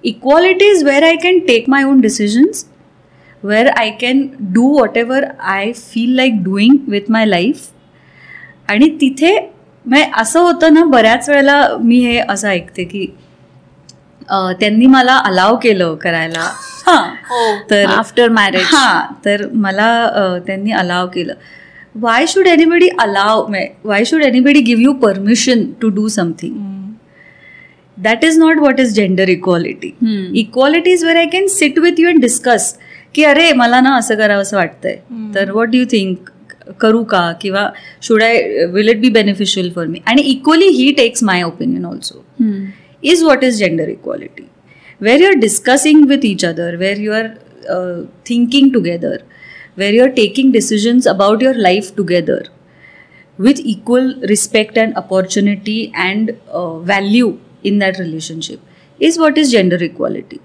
Equality is where I can take my own decisions, where I can do whatever I feel like doing with my life. आणि तिथे असं होतं ना, बऱ्याच वेळेला मी हे असं ऐकते की त्यांनी मला अलाव केलं करायला. तर आफ्टर मॅरेज तर मला त्यांनी अलाव केलं. Why should anybody allow, why should anybody give you permission to do something? That is not what is gender equality. Equality is where I can sit with you and discuss की अरे मला ना असं करावं असं वाटतंय, तर व्हॉट डू यू थिंक, करू का, किंवा should I, will it be beneficial for me? आणि equally he takes my opinion also is what is gender equality, where you're discussing with each other, where you are thinking together, where you're taking decisions about your life together with equal respect and opportunity and value in that relationship, is what is gender equality.